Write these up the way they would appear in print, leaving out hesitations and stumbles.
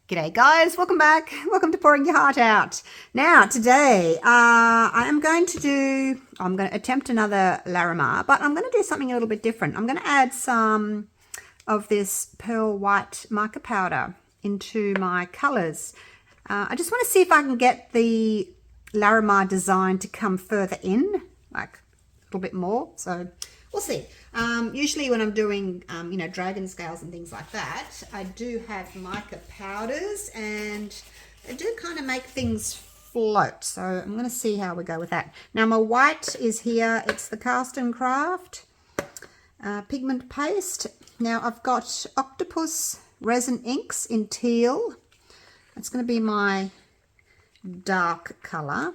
G'day guys, welcome back. Welcome to Pouring Your Heart Out. Now today I'm going to attempt another Larimar, but I'm going to do something a little bit different. I'm going to add some of this pearl white mica powder into my colors. I just want to see if I can get the Larimar design to come further in, like a little bit more. So we'll see. Usually when I'm doing, dragon scales and things like that, I do have mica powders and they do kind of make things float. So I'm going to see how we go with that. Now my white is here. It's the Cast and Craft pigment paste. Now I've got Octopus Resin inks in teal. That's going to be my dark color.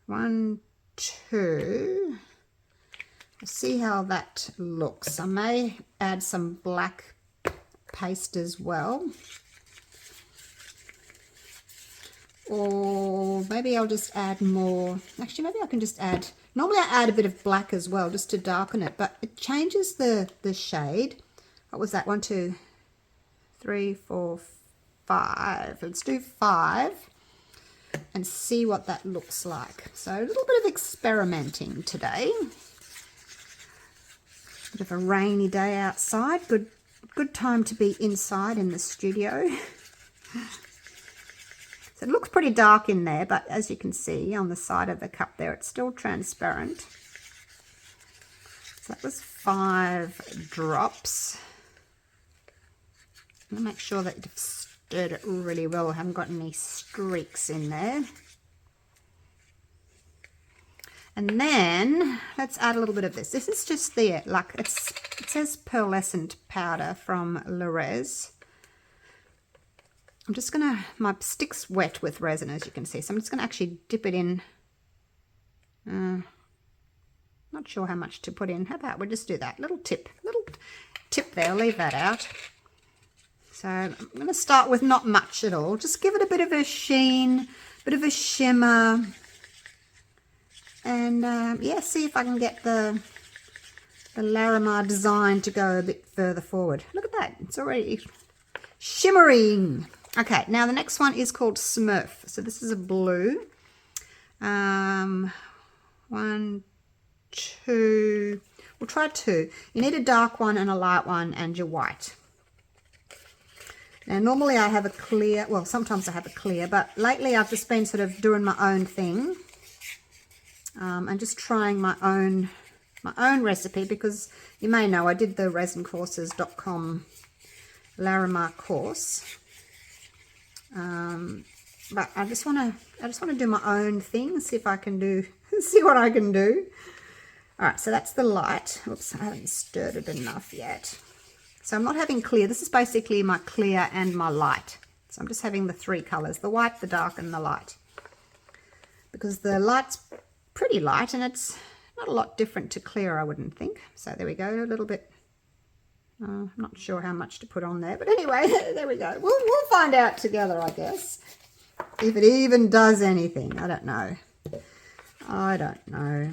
1, 2... see how that looks. I may add some black paste as well, or maybe I'll just add more. Actually, maybe I can just add, normally I add a bit of black as well just to darken it, but it changes the shade. What was that? 1, 2, 3, 4, 5. Let's do 5 and see what that looks like. So a little bit of experimenting today. Bit of a rainy day outside. Good time to be inside in the studio. So it looks pretty dark in there, but as you can see on the side of the cup there, it's still transparent. So that was 5 drops. I'm going to make sure that you've stirred it really well. I haven't got any streaks in there. And then let's add a little bit of this. This is just the, it says pearlescent powder from Resin. I'm just gonna, my stick's wet with resin as you can see, so I'm just gonna actually dip it in. Not sure how much to put in. How about we just do that? Little tip there, I'll leave that out. So I'm gonna start with not much at all. Just give it a bit of a sheen, bit of a shimmer. And yeah, see if I can get the Larimar design to go a bit further forward. Look at that, it's already shimmering. Okay, now the next one is called Smurf. So this is a blue. 1, 2, we'll try 2. You need a dark one and a light one and your white. Now normally I have a clear, well sometimes I have a clear, but lately I've just been sort of doing my own thing. And just trying my own recipe, because you may know I did the resincourses.com Larimar course, but I just want to do my own thing, see if I can do see what I can do. All right, so that's the light. Oops, I haven't stirred it enough yet. So I'm not having clear. This is basically my clear and my light. So I'm just having the 3 colors: the white, the dark, and the light, because the light's pretty light and it's not a lot different to clear, I wouldn't think. So there we go, a little bit. I'm not sure how much to put on there, but anyway, there we go. We'll find out together, I guess, if it even does anything. I don't know. I don't know.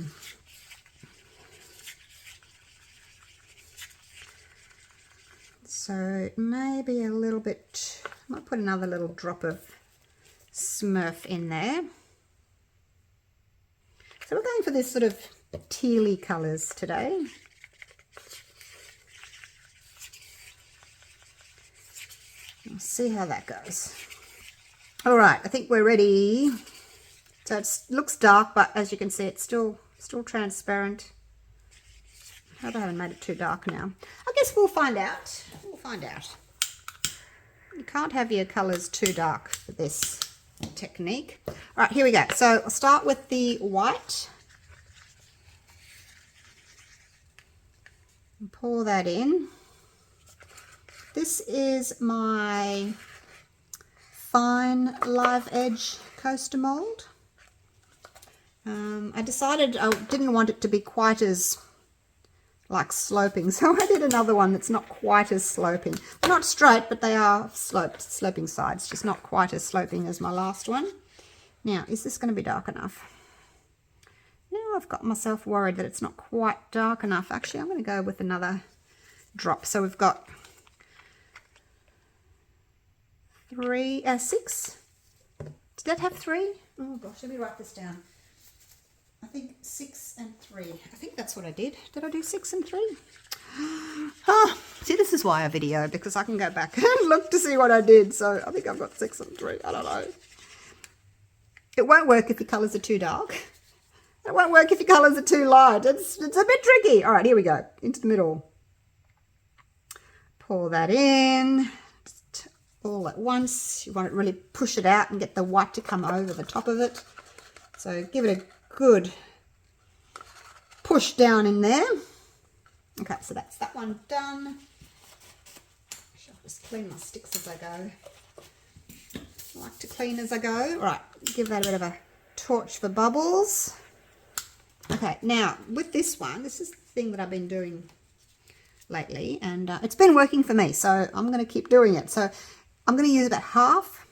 So maybe a little bit. I might put another little drop of Smurf in there. So we're going for this sort of tealy colours today. We'll see how that goes. All right, I think we're ready. So it looks dark, but as you can see, it's still transparent. I hope I haven't made it too dark now. I guess we'll find out. We'll find out. You can't have your colours too dark for this technique. All right, here we go. So I'll start with the white and pour that in. This is my fine live edge coaster mold. I decided I didn't want it to be quite as like sloping, so I did another one that's not quite as sloping. They're not straight, but they are sloping sides, just not quite as sloping as my last one. Now, is this going to be dark enough? Now I've got myself worried that it's not quite dark enough. Actually, I'm going to go with another drop. So we've got 6. Did that have 3? Oh gosh, let me write this down. I think 6 and 3. I think that's what I did. Did I do 6 and 3? Oh, see, this is why I video, because I can go back and look to see what I did. So I think I've got 6 and 3. I don't know. It won't work if your colours are too dark. It won't work if your colours are too light. It's a bit tricky. All right, here we go. Into the middle. Pour that in. Just all at once. You want to really push it out and get the white to come over the top of it. So give it a good push down in there. Okay, so that's that one done. I'll just clean my sticks as I go. I like to clean as I go. All right, give that a bit of a torch for bubbles. Okay, now with this one, this is the thing that I've been doing lately, and it's been working for me, so I'm going to keep doing it. So I'm going to use about half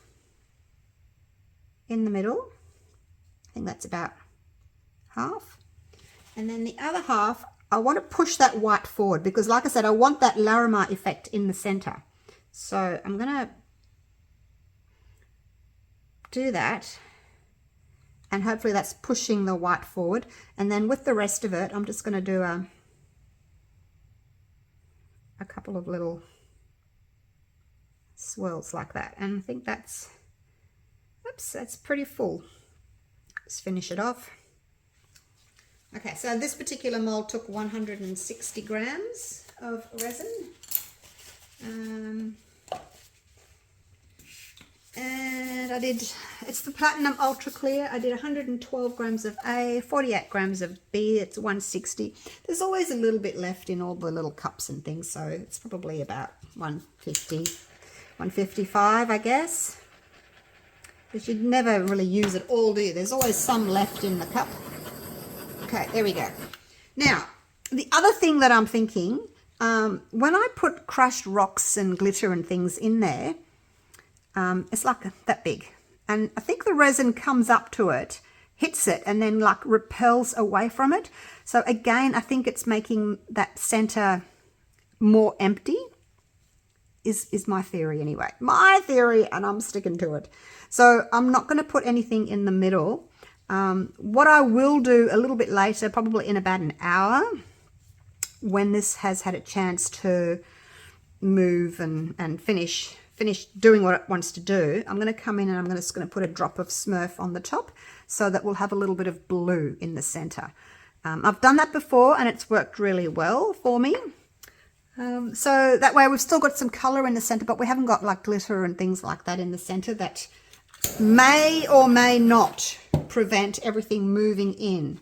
in the middle. I think that's about half. And then the other half, I want to push that white forward because, like I said, I want that Larimar effect in the center. So I'm going to do that, and hopefully that's pushing the white forward. And then with the rest of it, I'm just going to do a couple of little swirls like that. And I think that's, oops, that's pretty full. Let's finish it off. Okay, so this particular mold took 160 grams of resin. And I did, it's the Platinum Ultra Clear. I did 112 grams of A, 48 grams of B, it's 160. There's always a little bit left in all the little cups and things, so it's probably about 150, 155, I guess. Because you'd never really use it all, do you? There's always some left in the cup. Okay, there we go. Now, the other thing that I'm thinking, when I put crushed rocks and glitter and things in there, it's like that big, and I think the resin comes up to it, hits it, and then like repels away from it. So again, I think it's making that center more empty, is my theory anyway. My theory, and I'm sticking to it. So I'm not going to put anything in the middle. What I will do a little bit later, probably in about an hour, when this has had a chance to move and finish doing what it wants to do, I'm going to come in and I'm just going to put a drop of Smurf on the top so that we'll have a little bit of blue in the center. I've done that before and it's worked really well for me. So that way we've still got some color in the center, but we haven't got like glitter and things like that in the center that may or may not prevent everything moving in.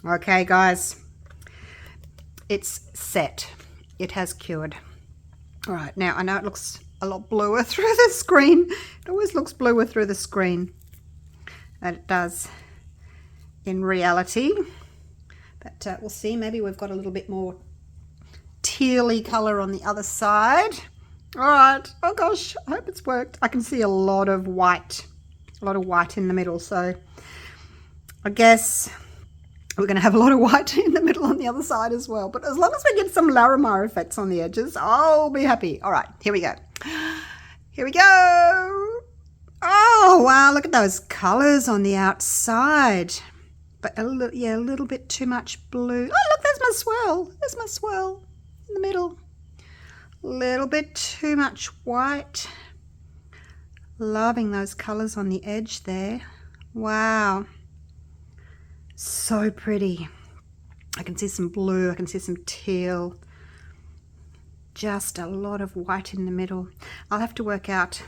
Okay, guys, it's set. It has cured. All right, now I know it looks a lot bluer through the screen. It always looks bluer through the screen than it does in reality. But we'll see. Maybe we've got a little bit more teal-y color on the other side. All right. Oh gosh, I hope it's worked. I can see a lot of white in the middle. So I guess we're going to have a lot of white in the middle on the other side as well. But as long as we get some Larimar effects on the edges, I'll be happy. All right, here we go. Here we go. Oh, wow, look at those colors on the outside. But a little bit too much blue. Oh, look, there's my swirl. There's my swirl in the middle. A little bit too much white. Loving those colors on the edge there. Wow. So pretty. I can see some blue, I can see some teal, just a lot of white in the middle. I'll have to work out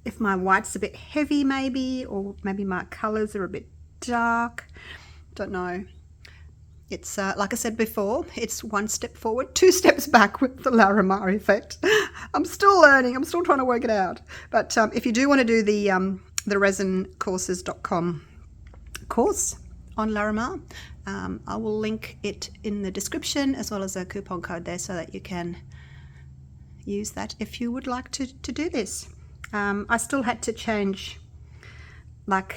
if my white's a bit heavy maybe, or maybe my colors are a bit dark. Don't know. It's like I said before, it's one step forward, two steps back with the Larimar effect. I'm still learning. I'm still trying to work it out. But if you do want to do the resincourses.com course on Larimar, I will link it in the description as well as a coupon code there so that you can use that if you would like to do this. I still had to change, like,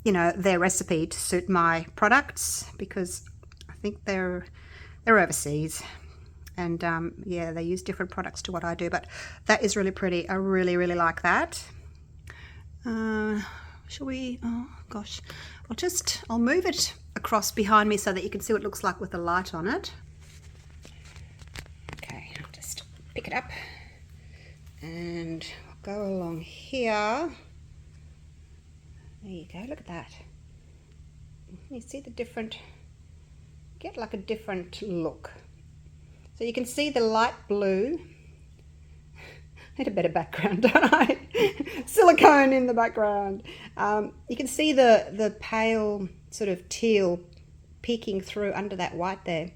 you know, their recipe to suit my products because I think they're overseas, and yeah, they use different products to what I do, but that is really pretty. I really like that. Shall we, oh gosh, I'll move it across behind me so that you can see what it looks like with the light on it. Okay, I'll just pick it up and I'll go along here. There you go, look at that. You see the different, get like a different look. So you can see the light blue. Need a better background, don't I? Silicone in the background. You can see the pale sort of teal peeking through under that white there.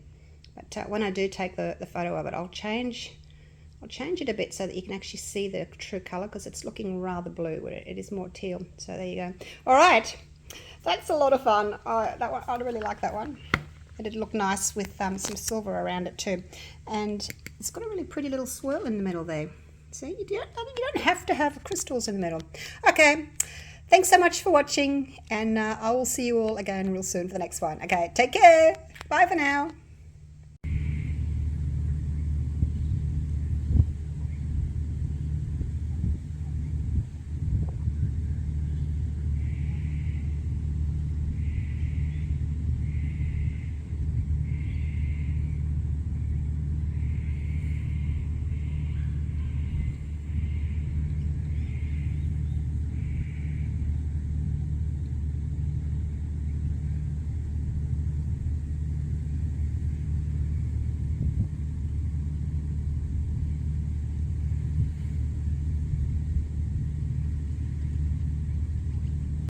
But when I do take the photo of it, I'll change it a bit so that you can actually see the true color, because it's looking rather blue where it is more teal. So there you go. All right, that's a lot of fun. That one, I really like that one. It did look nice with some silver around it too, and it's got a really pretty little swirl in the middle there. See, you don't have to have crystals in the middle. Okay, thanks so much for watching, and I will see you all again real soon for the next one. Okay, take care. Bye for now.